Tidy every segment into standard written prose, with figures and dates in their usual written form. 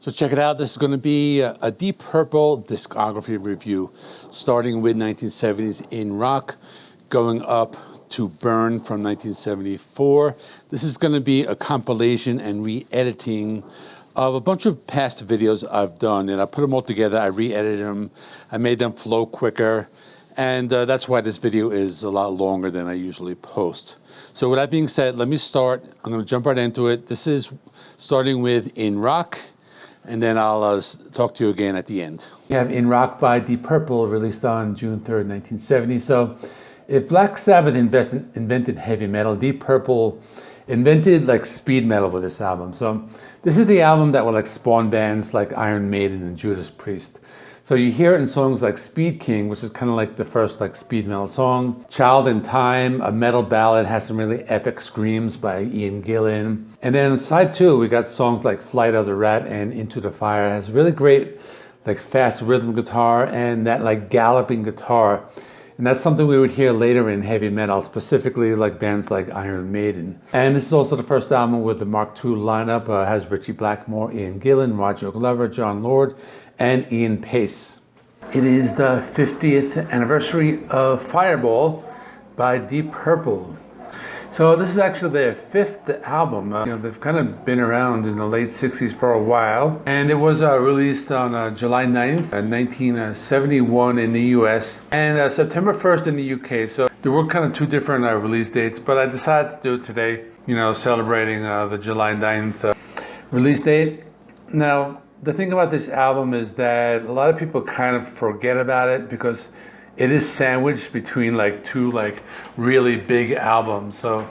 So check it out. This is going to be a Deep Purple discography review, starting with 1970s In Rock, going up to Burn from 1974. This is going to be a compilation and re-editing of a bunch of past videos I've done, and I put them all together. I re-edited them. I made them flow quicker, and that's why this video is a lot longer than I usually post. So with that being said, let me start. I'm going to jump right into it. This is starting with In Rock, and then I'll talk to you again at the end. We have In Rock by Deep Purple, released on June 3rd, 1970. So if Black Sabbath invented heavy metal, Deep Purple invented like speed metal with this album. So this is the album that will like spawn bands like Iron Maiden and Judas Priest. So you hear it in songs like Speed King, which is kind of like the first like speed metal song. Child in Time, a metal ballad, has some really epic screams by Ian Gillan. And then on side two, we got songs like Flight of the Rat and Into the Fire. It has really great like fast rhythm guitar and that like galloping guitar. And that's something we would hear later in heavy metal, specifically like bands like Iron Maiden. And this is also the first album with the Mark II lineup. Has Ritchie Blackmore, Ian Gillan, Roger Glover, John Lord, and Ian Pace. It is the 50th anniversary of Fireball by Deep Purple. So this is actually their fifth album. They've kind of been around in the late 60s for a while. And it was released on July 9th, 1971 in the US, and September 1st in the UK. So there were kind of two different release dates, but I decided to do it today, celebrating the July 9th release date. Now, the thing about this album is that a lot of people kind of forget about it because it is sandwiched between like two like really big albums. So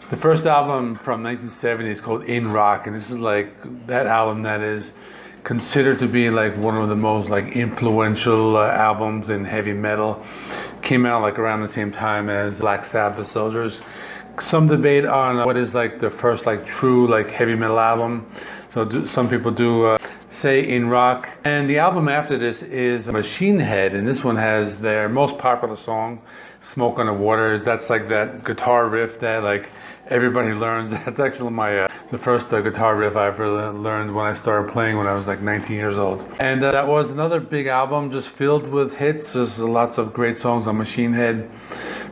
the first album from 1970 is called In Rock, and this is like that album that is considered to be like one of the most like influential albums in heavy metal. Came out like around the same time as Black Sabbath. So there's some debate on what is like the first like true like heavy metal album. So some people do say In Rock. And the album after this is Machine Head, and this one has their most popular song, Smoke on the Water. That's like that guitar riff that like everybody learns. That's actually my the first guitar riff I ever learned when I started playing when I was like 19 years old. And that was another big album just filled with hits. There's lots of great songs on Machine Head.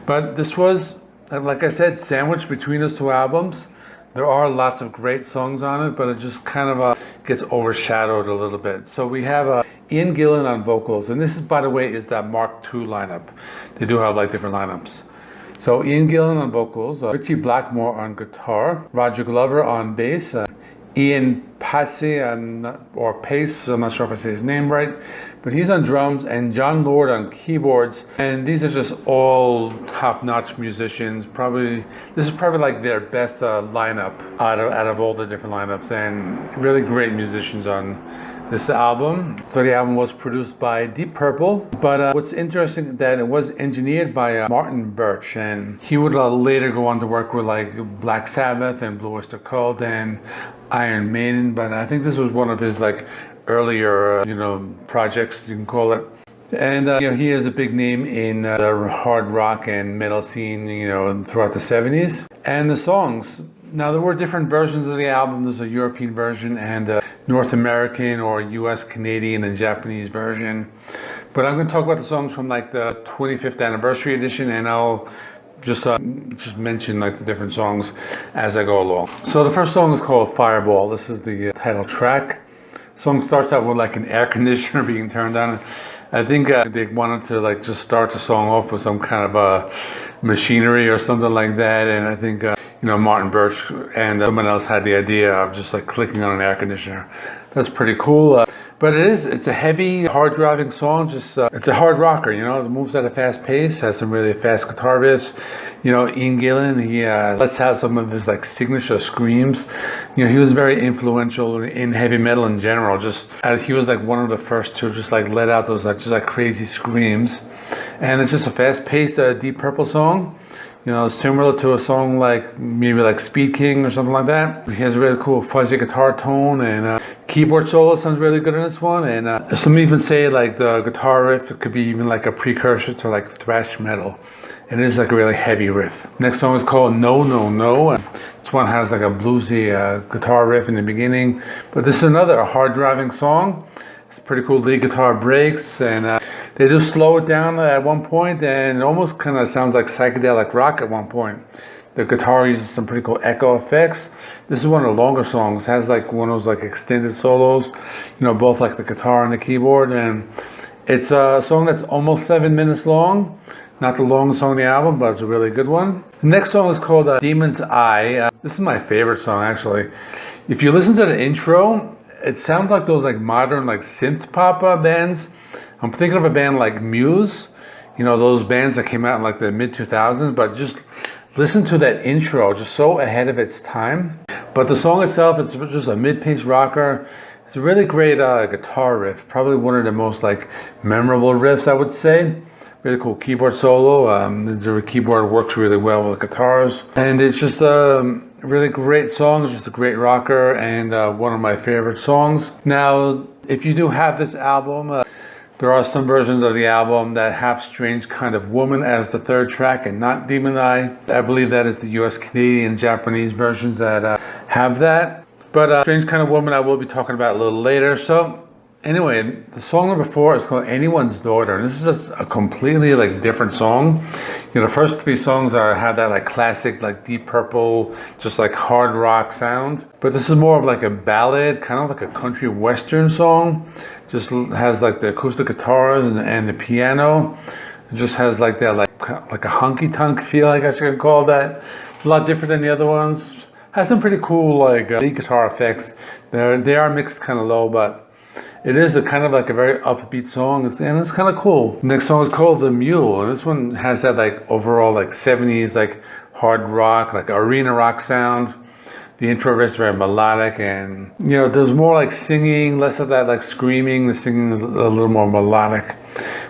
But this was, like I said, sandwiched between those two albums. There are lots of great songs on it, but it just kind of gets overshadowed a little bit. So we have Ian Gillan on vocals, and this is, by the way, is that Mark II lineup. They do have like different lineups. So Ian Gillan on vocals, Ritchie Blackmore on guitar, Roger Glover on bass, Ian Pace, or Pace, I'm not sure if I say his name right, but he's on drums, and John Lord on keyboards. And these are just all top-notch musicians. This is probably like their best lineup out of all the different lineups, and really great musicians on this album. So the album was produced by Deep Purple, but what's interesting that it was engineered by Martin Birch, and he would later go on to work with like Black Sabbath and Blue Oyster Cult and Iron Maiden, but I think this was one of his like earlier projects, you can call it. And he is a big name in the hard rock and metal scene throughout the 70s. And the songs, now there were different versions of the album. There's a European version and a North American or US, Canadian, and Japanese version. But I'm going to talk about the songs from like the 25th anniversary edition, and I'll just mention like the different songs as I go along. So the first song is called Fireball. This is the title track. The song starts out with like an air conditioner being turned on. I think they wanted to like just start the song off with some kind of machinery or something like that, and I think Martin Birch and someone else had the idea of just like clicking on an air conditioner. That's pretty cool. But it's a heavy, hard driving song. Just it's a hard rocker, it moves at a fast pace, has some really fast guitar riffs. Ian Gillan, he lets out some of his like signature screams. He was very influential in heavy metal in general, just as he was like one of the first to just like let out those like just like crazy screams. And it's just a fast paced Deep Purple song You know, similar to a song like maybe like Speed King or something like that. He has a really cool fuzzy guitar tone, and keyboard solo sounds really good in this one. And some even say like the guitar riff could be even like a precursor to like thrash metal. It is like a really heavy riff. Next song is called No No No. This one has like a bluesy guitar riff in the beginning, but this is another hard driving song. It's pretty cool lead guitar breaks, and they do slow it down at one point, and it almost kind of sounds like psychedelic rock at one point. The guitar uses some pretty cool echo effects. This is one of the longer songs. It has like one of those like extended solos, you know, both like the guitar and the keyboard, and it's a song that's almost 7 minutes long. Not the longest song on the album, but it's a really good one. The next song is called Demon's Eye. This is my favorite song, actually. If you listen to the intro, it sounds like those like modern like synth pop bands. I'm thinking of a band like Muse, you know, those bands that came out in like the mid 2000s, but just listen to that intro, just so ahead of its time. But the song itself, it's just a mid-paced rocker. It's a really great guitar riff, probably one of the most like memorable riffs, I would say. Really cool keyboard solo. The keyboard works really well with guitars, and it's just a really great song. It's just a great rocker, and one of my favorite songs. Now, if you do have this album, there are some versions of the album that have Strange Kind of Woman as the third track and not Demon Eye. I believe that is the US, Canadian, Japanese versions that have that. But Strange Kind of Woman I will be talking about a little later. So anyway, the song number 4 is called Anyone's Daughter. And this is just a completely like different song. You know, the first 3 songs had that like classic like Deep Purple, just like hard rock sound. But this is more of like a ballad, kind of like a country western song. Just has like the acoustic guitars and the piano. It just has like that like a honky tonk feel, I guess you could call that. It's a lot different than the other ones. Has some pretty cool like lead guitar effects. They are mixed kind of low, but it is a kind of like a very upbeat song, and it's kind of cool. The next song is called The Mule, and this one has that like overall like 70s like hard rock, like arena rock sound. The intro is very melodic, and you know, there's more like singing, less of that like screaming. The singing is a little more melodic.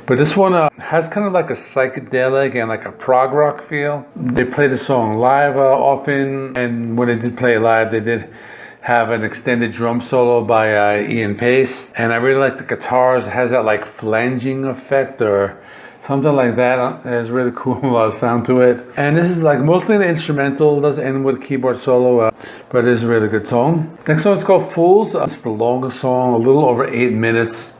But this one has kind of like a psychedelic and like a prog rock feel. They play the song live often, and when they did play it live, they did have an extended drum solo by Ian Pace. And I really like the guitars. It has that like flanging effect or something like that. There's really cool sound to it. And this is like mostly the instrumental. It does end with keyboard solo, but it is a really good song. Next song is called Fools. It's the longest song, a little over 8 minutes.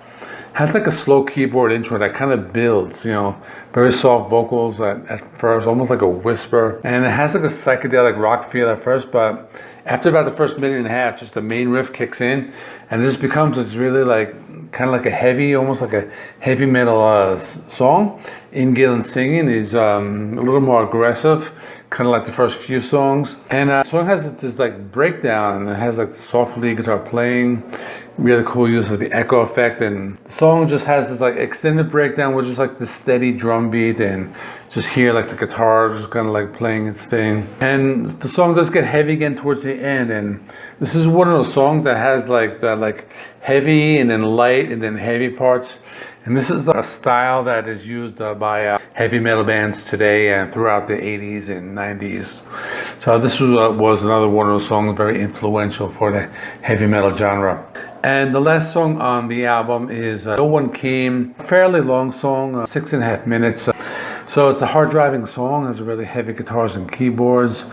Has like a slow keyboard intro that kind of builds, you know, very soft vocals at first, almost like a whisper. And it has like a psychedelic rock feel at first, but after about the first minute and a half, just the main riff kicks in, and it just becomes this really like, kind of like a heavy, almost like a heavy metal song. Ian Gillan singing is a little more aggressive, kind of like the first few songs. And the song has this like breakdown, and it has like the soft lead guitar playing, really cool use of the echo effect, and the song just has this like extended breakdown with just like the steady drum beat, and just hear like the guitar just kind of like playing its thing. And the song does get heavy again towards the end, and this is one of those songs that has like that like heavy and then light and then heavy parts. And this is a style that is used by heavy metal bands today and throughout the 80s and 90s. So this was another one of those songs very influential for the heavy metal genre. And the last song on the album is No One Came, a fairly long song, 6.5 minutes. So it's a hard driving song, has really heavy guitars and keyboards.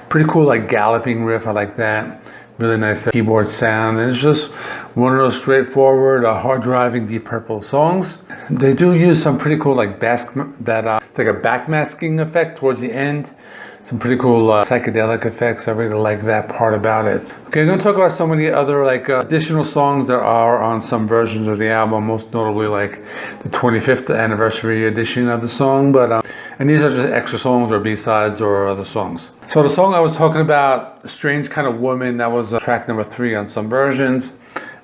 Pretty cool like galloping riff, I like that. Really nice keyboard sound, and it's just one of those straightforward, hard driving Deep Purple songs. They do use some pretty cool like like a backmasking effect towards the end. Some pretty cool psychedelic effects. I really like that part about it. Okay, I'm going to talk about some of the other like additional songs that are on some versions of the album, most notably like the 25th anniversary edition of the song. But and these are just extra songs or B-sides or other songs. So the song I was talking about, Strange Kind of Woman, that was track number 3 on some versions.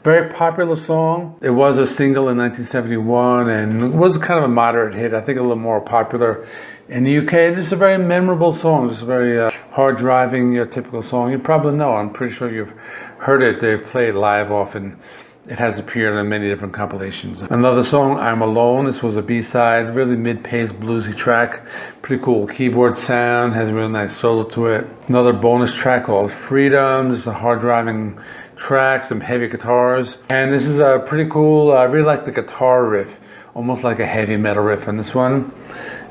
Very popular song. It was a single in 1971 and it was kind of a moderate hit. I think a little more popular in the UK. Just a very memorable song. Just a very hard driving, typical song. You probably know. I'm pretty sure you've heard it. They play it live often. It has appeared on many different compilations. Another song, I'm Alone. This was a B-side, really mid-paced bluesy track. Pretty cool keyboard sound, has a really nice solo to it. Another bonus track called Freedom. This is a hard driving track, some heavy guitars. And this is a pretty cool, I really like the guitar riff, almost like a heavy metal riff on this one.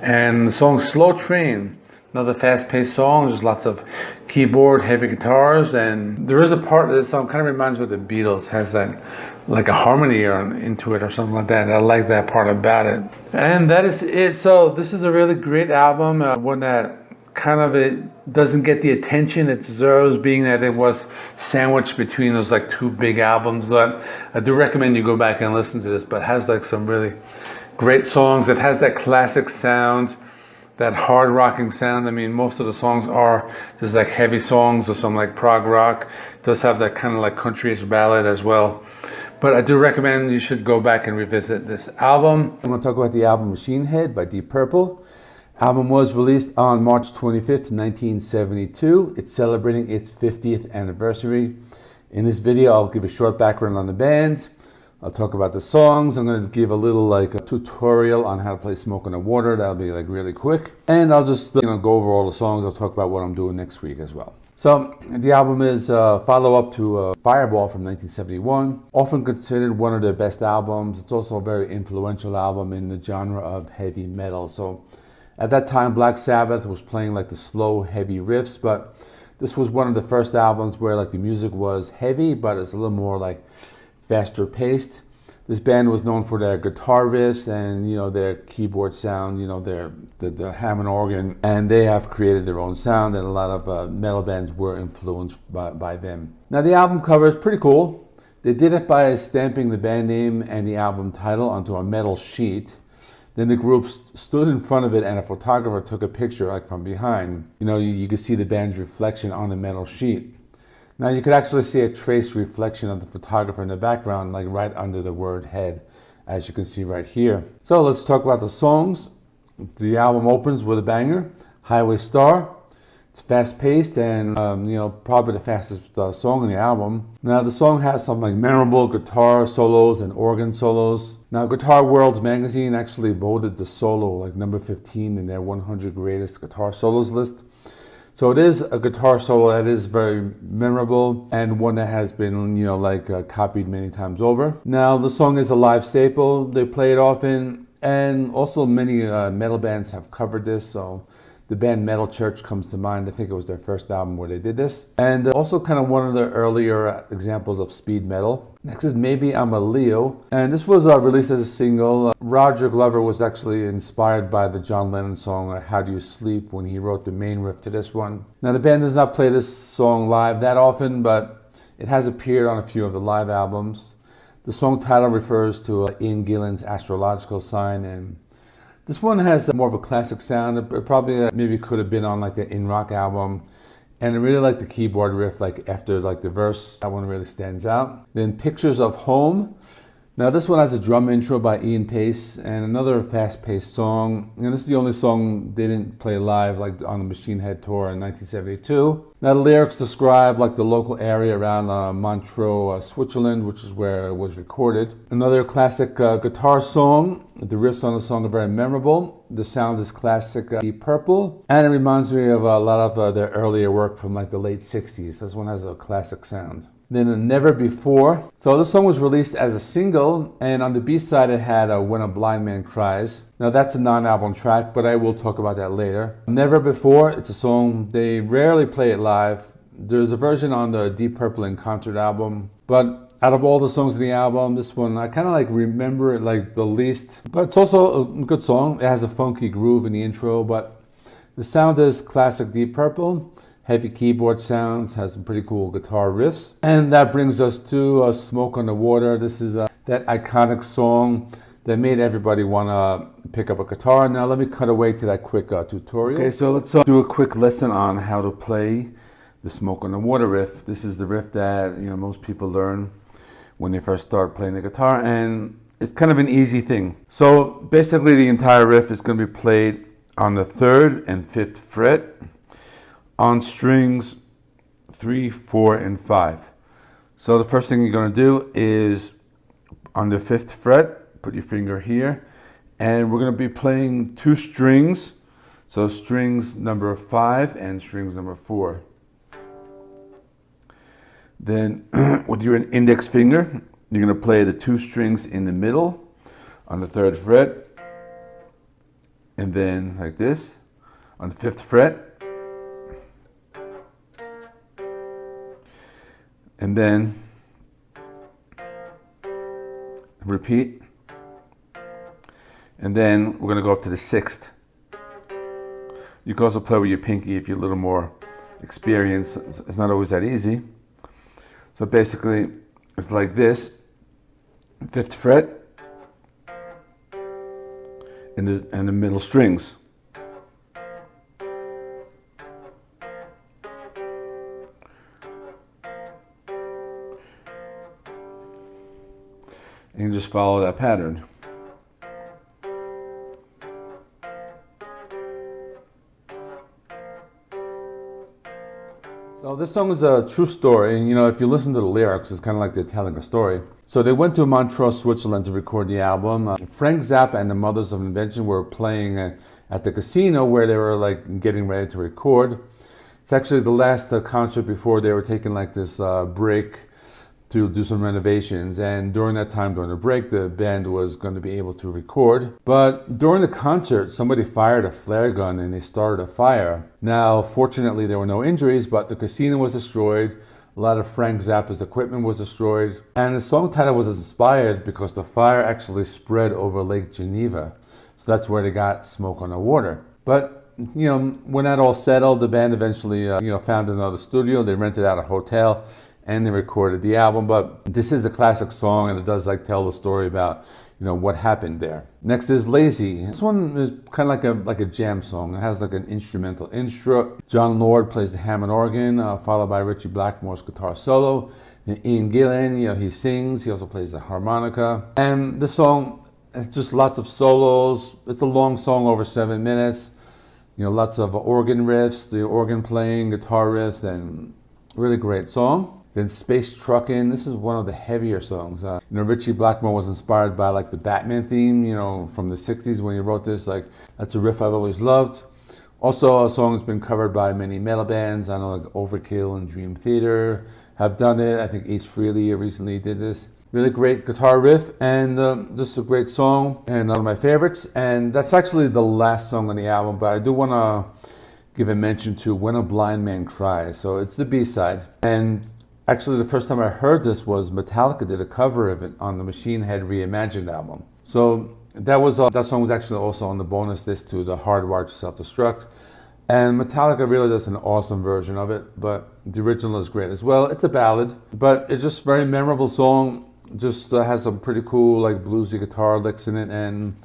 And the song Slow Train. Another fast-paced song, there's lots of keyboard, heavy guitars, and there is a part of this song kind of reminds me of the Beatles, has that like a harmony into it or something like that. I like that part about it. And that is it. So this is a really great album, one that kind of it doesn't get the attention it deserves, being that it was sandwiched between those like two big albums. But I do recommend you go back and listen to this, but it has like some really great songs. It has that classic sound, that hard rocking sound. I mean, most of the songs are just like heavy songs or some like prog rock. It does have that kind of like countryish ballad as well. But I do recommend you should go back and revisit this album. I'm going to talk about the album Machine Head by Deep Purple. Album was released on March 25th, 1972. It's celebrating its 50th anniversary. In this video, I'll give a short background on the band. I'll talk about the songs. I'm going to give a little like a tutorial on how to play Smoke on the Water. That'll be like really quick. And I'll just go over all the songs. I'll talk about what I'm doing next week as well. So the album is a follow-up to Fireball from 1971. Often considered one of their best albums. It's also a very influential album in the genre of heavy metal. So at that time, Black Sabbath was playing like the slow, heavy riffs, but this was one of the first albums where like the music was heavy, but it's a little more like faster paced. This band was known for their guitar riffs and their keyboard sound, the Hammond organ, and they have created their own sound, and a lot of metal bands were influenced by them. Now the album cover is pretty cool. They did it by stamping the band name and the album title onto a metal sheet. Then the group stood in front of it and a photographer took a picture like from behind. You could see the band's reflection on the metal sheet. Now you could actually see a trace reflection of the photographer in the background, like right under the word head, as you can see right here. So let's talk about the songs. The album opens with a banger, Highway Star. It's fast-paced and probably the fastest song on the album. Now the song has some like memorable guitar solos and organ solos. Now Guitar World magazine actually voted the solo like number 15 in their 100 greatest guitar solos list. So it is a guitar solo that is very memorable and one that has been, copied many times over. Now the song is a live staple. They play it often, and also many metal bands have covered this. So the band Metal Church comes to mind. I think it was their first album where they did this. And also kind of one of the earlier examples of speed metal. Next is Maybe I'm a Leo. And this was released as a single. Roger Glover was actually inspired by the John Lennon song How Do You Sleep when he wrote the main riff to this one. Now the band does not play this song live that often, but it has appeared on a few of the live albums. The song title refers to Ian Gillan's astrological sign, and this one has more of a classic sound. It probably maybe could have been on like the In Rock album. And I really like the keyboard riff, like after like the verse. That one really stands out. Then Pictures of Home. Now this one has a drum intro by Ian Pace and another fast-paced song. And this is the only song they didn't play live like on the Machine Head tour in 1972. Now the lyrics describe like the local area around Montreux, Switzerland, which is where it was recorded. Another classic guitar song. The riffs on the song are very memorable. The sound is classic Deep Purple, and it reminds me of a lot of their earlier work from like the late 60s. This one has a classic sound. Then Never Before. So this song was released as a single, and on the B-side it had When a Blind Man Cries. Now that's a non-album track, but I will talk about that later. Never Before, it's a song, they rarely play it live. There's a version on the Deep Purple in Concert album, but out of all the songs in the album, this one, I kind of like remember it like the least. But it's also a good song. It has a funky groove in the intro, but the sound is classic Deep Purple. Heavy keyboard sounds, has some pretty cool guitar riffs. And that brings us to Smoke on the Water. This is that iconic song that made everybody want to pick up a guitar. Now let me cut away to that quick tutorial. Okay, so let's do a quick lesson on how to play the Smoke on the Water riff. This is the riff that most people learn when they first start playing the guitar, and it's kind of an easy thing. So basically the entire riff is going to be played on the 3rd and 5th fret on strings 3, 4, and 5. So the first thing you're going to do is on the 5th fret, put your finger here, and we're going to be playing 2 strings. So strings number 5 and strings number 4. Then with your index finger, you're going to play the 2 strings in the middle on the 3rd fret, and then like this on the 5th fret, and then repeat, and then we're going to go up to the 6th. You can also play with your pinky if you're a little more experienced. It's not always that easy. So basically, it's like this: 5th fret and the middle strings. And you just follow that pattern. So this song is a true story. You know, if you listen to the lyrics, it's kind of like they're telling a story. So they went to Montreux, Switzerland to record the album. Frank Zappa and the Mothers of Invention were playing at the casino where they were like getting ready to record. It's actually the last concert before they were taking like this break to do some renovations, and during that time, during the break, the band was going to be able to record. But during the concert, somebody fired a flare gun and they started a fire. Now, fortunately, there were no injuries, but the casino was destroyed. A lot of Frank Zappa's equipment was destroyed. And the song title was inspired because the fire actually spread over Lake Geneva. So that's where they got Smoke on the Water. But you know, when that all settled, the band eventually found another studio. They rented out a hotel and they recorded the album. But this is a classic song, and it does like tell the story about what happened there. Next is Lazy. This one is kind of like a jam song. It has like an instrumental intro. John Lord plays the Hammond organ, followed by Ritchie Blackmore's guitar solo. And Ian Gillan, he sings. He also plays the harmonica. And the song, it's just lots of solos. It's a long song, over 7 minutes. Lots of organ riffs, the organ playing, guitar riffs, and really great song. Then Space Truckin'. This is one of the heavier songs. Ritchie Blackmore was inspired by like the Batman theme, from the 60s when he wrote this. Like, that's a riff I've always loved. Also, a song that's been covered by many metal bands. I know like Overkill and Dream Theater have done it. I think Ace Frehley recently did this. Really great guitar riff, and just a great song, and one of my favorites. And that's actually the last song on the album, but I do want to give a mention to When a Blind Man Cries. So it's the B-side. And actually, the first time I heard this was Metallica did a cover of it on the Machine Head Reimagined album. So that song was actually also on the bonus disc to the Hardwired to Self-Destruct. And Metallica really does an awesome version of it, but the original is great as well. It's a ballad, but it's just a very memorable song. Just has some pretty cool like bluesy guitar licks in it, and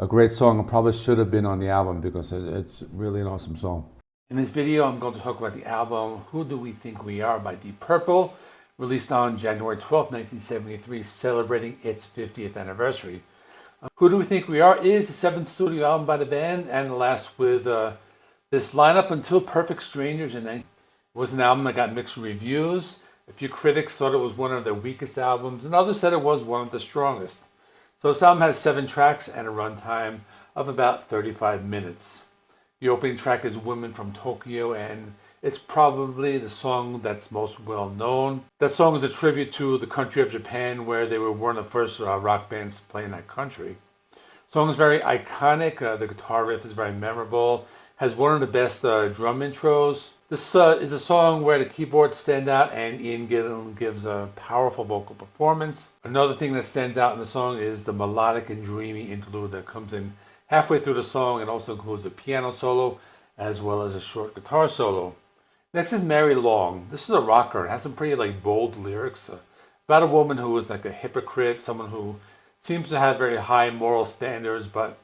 a great song. It probably should have been on the album because it's really an awesome song. In this video, I'm going to talk about the album Who Do We Think We Are by Deep Purple, released on January 12, 1973, celebrating its 50th anniversary. Who Do We Think We Are is the 7th studio album by the band, and lasts with this lineup until Perfect Strangers. And it was an album that got mixed reviews. A few critics thought it was one of their weakest albums, and others said it was one of the strongest. So this album has 7 tracks and a runtime of about 35 minutes. The opening track is Women from Tokyo, and it's probably the song that's most well known. That song is a tribute to the country of Japan, where they were one of the first rock bands to play in that country. The song is very iconic. The guitar riff is very memorable. Has one of the best drum intros. This is a song where the keyboards stand out and Ian Gillan gives a powerful vocal performance. Another thing that stands out in the song is the melodic and dreamy interlude that comes in halfway through the song, and also includes a piano solo as well as a short guitar solo. Next is Mary Long. This is a rocker. It has some pretty like bold lyrics about a woman who is like a hypocrite, someone who seems to have very high moral standards but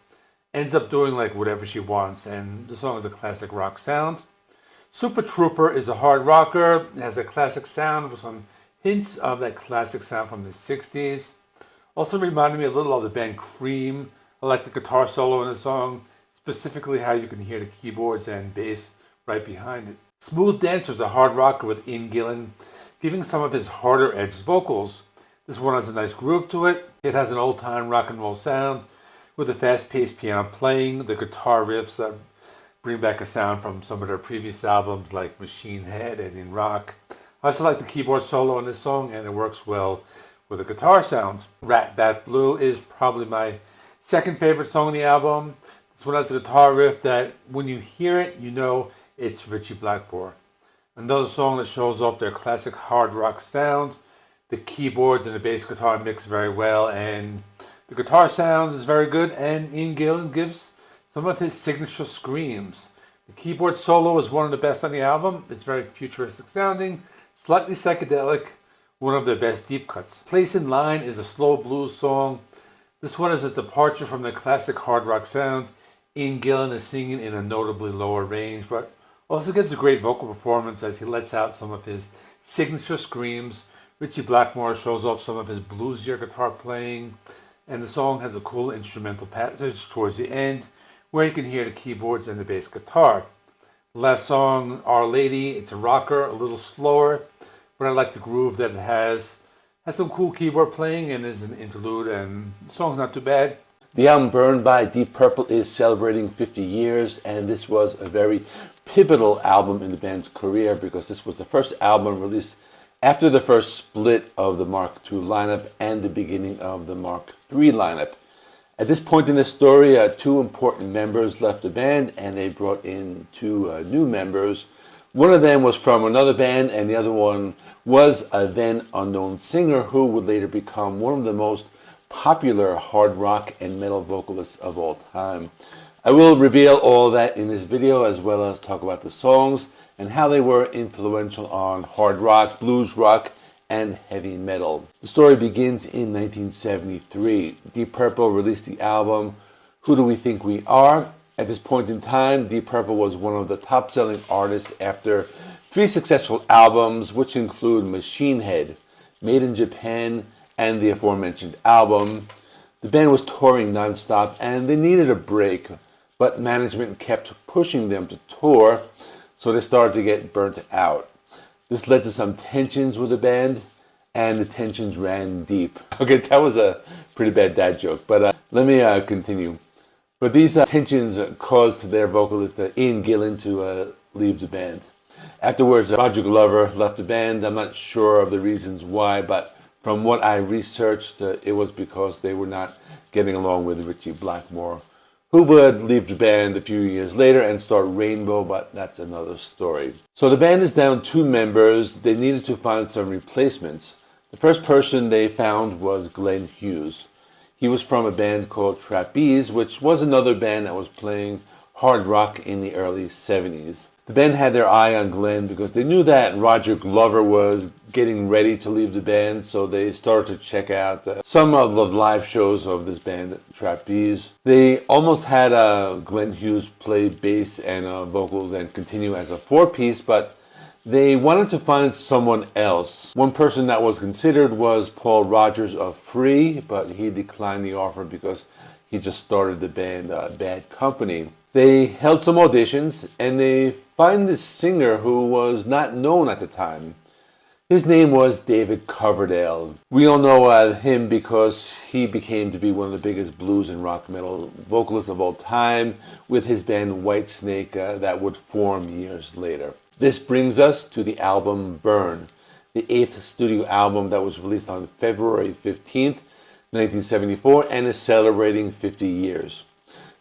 ends up doing like whatever she wants, and the song is a classic rock sound. Super Trooper is a hard rocker. It has a classic sound with some hints of that classic sound from the 60s. Also reminded me a little of the band Cream. I like the guitar solo in the song, specifically how you can hear the keyboards and bass right behind it. Smooth Dancer is a hard rocker with Ian Gillan giving some of his harder edged vocals. This one has a nice groove to it. It has an old-time rock and roll sound with a fast-paced piano playing. The guitar riffs bring back a sound from some of their previous albums like Machine Head and In Rock. I also like the keyboard solo in this song, and it works well with the guitar sound. Rat Bat Blue is probably my second favorite song on the album. This one has a guitar riff that when you hear it, you know it's Ritchie Blackmore. Another song that shows off their classic hard rock sound. The keyboards and the bass guitar mix very well, and the guitar sound is very good, and Ian Gillan gives some of his signature screams. The keyboard solo is one of the best on the album. It's very futuristic sounding, slightly psychedelic, one of their best deep cuts. Place in Line is a slow blues song. This one is a departure from the classic hard rock sound. Ian Gillan is singing in a notably lower range, but also gives a great vocal performance as he lets out some of his signature screams. Ritchie Blackmore shows off some of his bluesier guitar playing, and the song has a cool instrumental passage towards the end where you can hear the keyboards and the bass guitar. The last song, Our Lady, it's a rocker, a little slower, but I like the groove that it has. Has some cool keyboard playing and is an interlude, and the song's not too bad. The album Burn by Deep Purple is celebrating 50 years, and this was a very pivotal album in the band's career because this was the first album released after the first split of the Mark II lineup and the beginning of the Mark III lineup. At this point in the story, two important members left the band, and they brought in two new members. One of them was from another band, and the other one was a then unknown singer who would later become one of the most popular hard rock and metal vocalists of all time. I will reveal all that in this video, as well as talk about the songs and how they were influential on hard rock, blues rock, and heavy metal. The story begins in 1973. Deep Purple released the album Who Do We Think We Are? At this point in time, Deep Purple was one of the top-selling artists after 3 successful albums, which include Machine Head, Made in Japan, and the aforementioned album. The band was touring non-stop, and they needed a break, but management kept pushing them to tour, so they started to get burnt out. This led to some tensions with the band, and the tensions ran deep. Okay, that was a pretty bad dad joke, but let me continue. But these tensions caused their vocalist Ian Gillan to leave the band. Afterwards, Roger Glover left the band. I'm not sure of the reasons why, but from what I researched, it was because they were not getting along with Ritchie Blackmore, who would leave the band a few years later and start Rainbow, but that's another story. So the band is down 2 members. They needed to find some replacements. The first person they found was Glenn Hughes. He was from a band called Trapeze, which was another band that was playing hard rock in the early 70s. The band had their eye on Glenn because they knew that Roger Glover was getting ready to leave the band, so they started to check out some of the live shows of this band, Trapeze. They almost had Glenn Hughes play bass and vocals and continue as a 4-piece, but they wanted to find someone else. One person that was considered was Paul Rodgers of Free, but he declined the offer because he just started the band Bad Company. They held some auditions, and they find this singer who was not known at the time. His name was David Coverdale. We all know him because he became to be one of the biggest blues and rock metal vocalists of all time with his band Whitesnake that would form years later. This brings us to the album Burn, the 8th studio album that was released on February 15th, 1974, and is celebrating 50 years.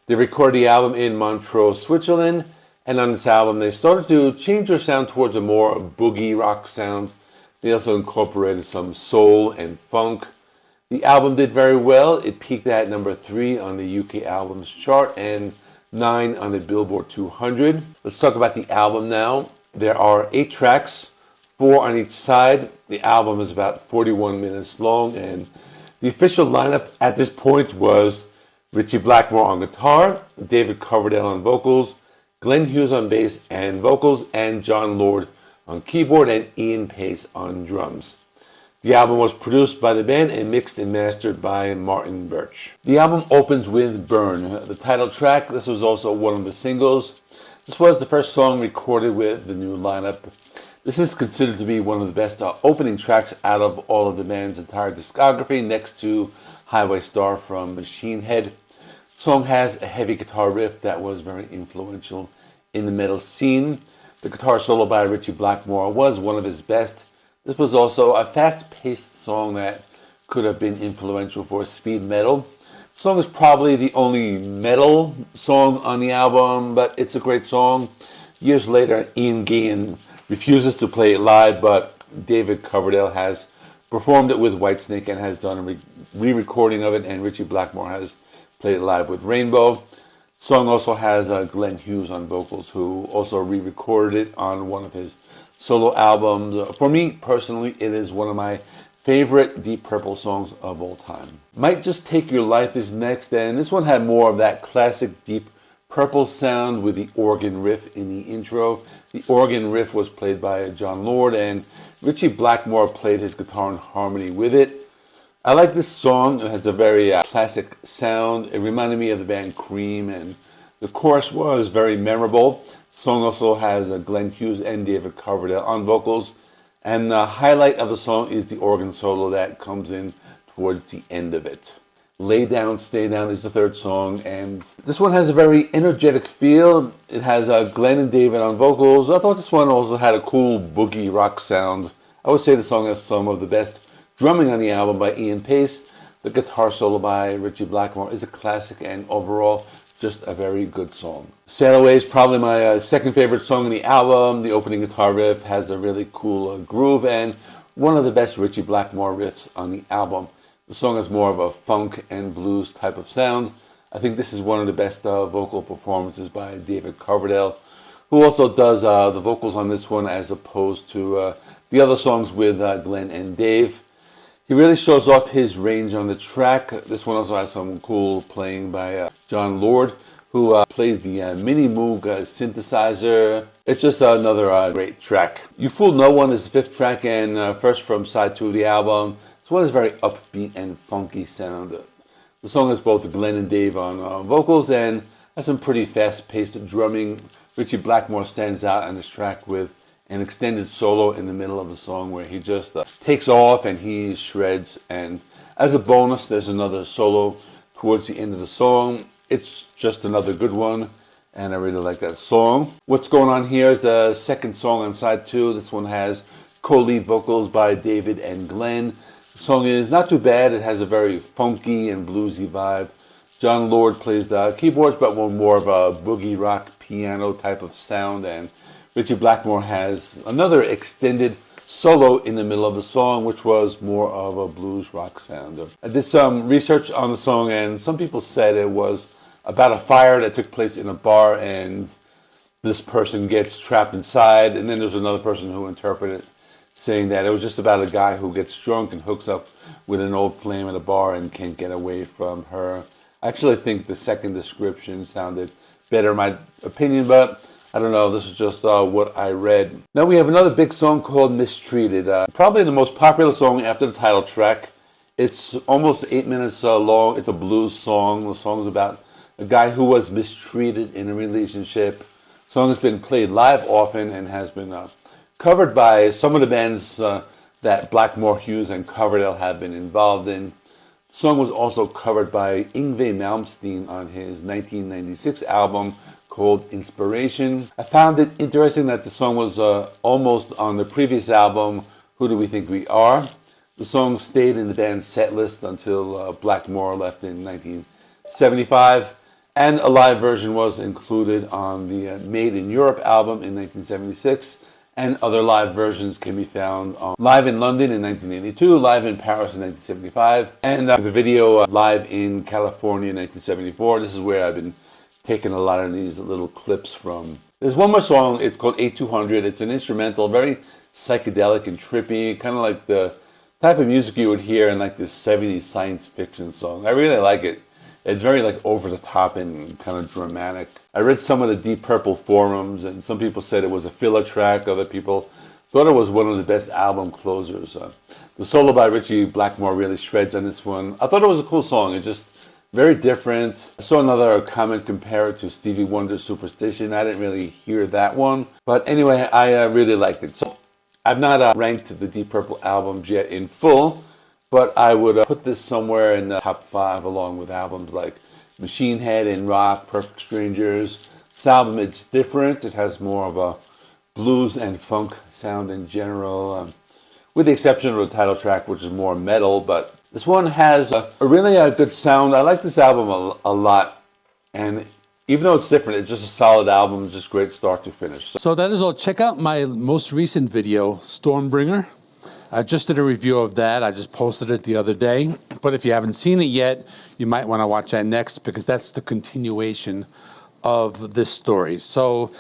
They recorded the album in Montreux, Switzerland, and on this album they started to change their sound towards a more boogie rock sound. They also incorporated some soul and funk. The album did very well. It peaked at number 3 on the UK Albums Chart and 9 on the Billboard 200. Let's talk about the album now. There are 8 tracks, 4 on each side. The album is about 41 minutes long, and the official lineup at this point was Ritchie Blackmore on guitar, David Coverdale on vocals, Glenn Hughes on bass and vocals, and John Lord on keyboard, and Ian Pace on drums. The album was produced by the band and mixed and mastered by Martin Birch. The album opens with Burn, the title track. This was also one of the singles. This was the first song recorded with the new lineup. This is considered to be one of the best opening tracks out of all of the band's entire discography, next to Highway Star from Machine Head. The song has a heavy guitar riff that was very influential in the metal scene. The guitar solo by Ritchie Blackmore was one of his best. This was also a fast-paced song that could have been influential for speed metal. The song is probably the only metal song on the album, but it's a great song. Years later, Ian Gillan refuses to play it live, but David Coverdale has performed it with Whitesnake and has done a re-recording of it, and Ritchie Blackmore has played it live with Rainbow. The song also has Glenn Hughes on vocals, who also re-recorded it on one of his solo albums. For me, personally, it is one of my favorite Deep Purple songs of all time. Might Just Take Your Life is next, and this one had more of that classic Deep Purple sound with the organ riff in the intro. The organ riff was played by John Lord, and Ritchie Blackmore played his guitar in harmony with it. I like this song. It has a very classic sound. It reminded me of the band Cream, and the chorus was very memorable. The song also has Glenn Hughes and David Coverdale on vocals, and the highlight of the song is the organ solo that comes in towards the end of it. Lay Down, Stay Down is the third song, and this one has a very energetic feel. It has Glenn and David on vocals. I thought this one also had a cool boogie rock sound. I would say the song has some of the best drumming on the album by Ian Pace. The guitar solo by Ritchie Blackmore is a classic, and overall, just a very good song. Sail Away is probably my second favorite song on the album. The opening guitar riff has a really cool groove, and one of the best Ritchie Blackmore riffs on the album. The song has more of a funk and blues type of sound. I think this is one of the best vocal performances by David Coverdale, who also does the vocals on this one as opposed to the other songs with Glenn and Dave. He really shows off his range on the track. This one also has some cool playing by John Lord, who plays the Mini Moog synthesizer. It's just another great track. You Fool No One is the fifth track, and first from side 2 of the album. This one is very upbeat and funky sound. The song has both Glenn and Dave on vocals and has some pretty fast-paced drumming. Ritchie Blackmore stands out on this track with an extended solo in the middle of the song where he just takes off and he shreds. And as a bonus, there's another solo towards the end of the song. It's just another good one, and I really like that song. What's going on here is the second song on side 2. This one has co-lead vocals by David and Glenn. The song is not too bad. It has a very funky and bluesy vibe. John Lord plays the keyboards, but more of a boogie rock piano type of sound, and Ritchie Blackmore has another extended solo in the middle of the song, which was more of a blues rock sound. I did some research on the song, and some people said it was about a fire that took place in a bar, and this person gets trapped inside, and then there's another person who interpreted it, saying that it was just about a guy who gets drunk and hooks up with an old flame at a bar and can't get away from her. I actually think the second description sounded better in my opinion, but I don't know, this is just what I read. Now we have another big song called Mistreated. Probably the most popular song after the title track. It's almost 8 minutes long. It's a blues song. The song is about a guy who was mistreated in a relationship. The song has been played live often and has been covered by some of the bands that Blackmore, Hughes, and Coverdale have been involved in. The song was also covered by Yngwie Malmsteen on his 1996 album called Inspiration. I found it interesting that the song was almost on the previous album, Who Do We Think We Are? The song stayed in the band's set list until Blackmore left in 1975, and a live version was included on the Made in Europe album in 1976, and other live versions can be found on Live in London in 1982, Live in Paris in 1975, and the video Live in California in 1974. This is where I've been taking a lot of these little clips from. There's one more song, it's called 8200. It's an instrumental, very psychedelic and trippy, kind of like the type of music you would hear in like this 70s science fiction song. I really like it. It's very like over the top and kind of dramatic. I read some of the Deep Purple forums, and some people said it was a filler track. Other people thought it was one of the best album closers. The solo by Ritchie Blackmore really shreds on this one. I thought it was a cool song. It's just very different. I saw another comment compare it to Stevie Wonder's Superstition. I didn't really hear that one. But anyway, I really liked it. So I've not ranked the Deep Purple albums yet in full, but I would put this somewhere in the top 5 along with albums like Machine Head and Rock, Perfect Strangers. This album, it's different. It has more of a blues and funk sound in general, with the exception of the title track, which is more metal. But this one has a really good sound. I like this album a lot. And even though it's different, it's just a solid album, just great start to finish. So that is all. Check out my most recent video, Stormbringer. I just did a review of that. I just posted it the other day. But if you haven't seen it yet, you might want to watch that next, because that's the continuation of this story. So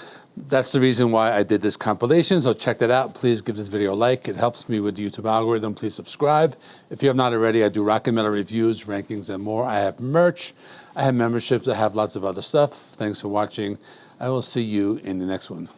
that's the reason why I did this compilation. So check that out. Please give this video a like. It helps me with the YouTube algorithm. Please subscribe. If you have not already, I do rock and metal reviews, rankings, and more. I have merch. I have memberships. I have lots of other stuff. Thanks for watching. I will see you in the next one.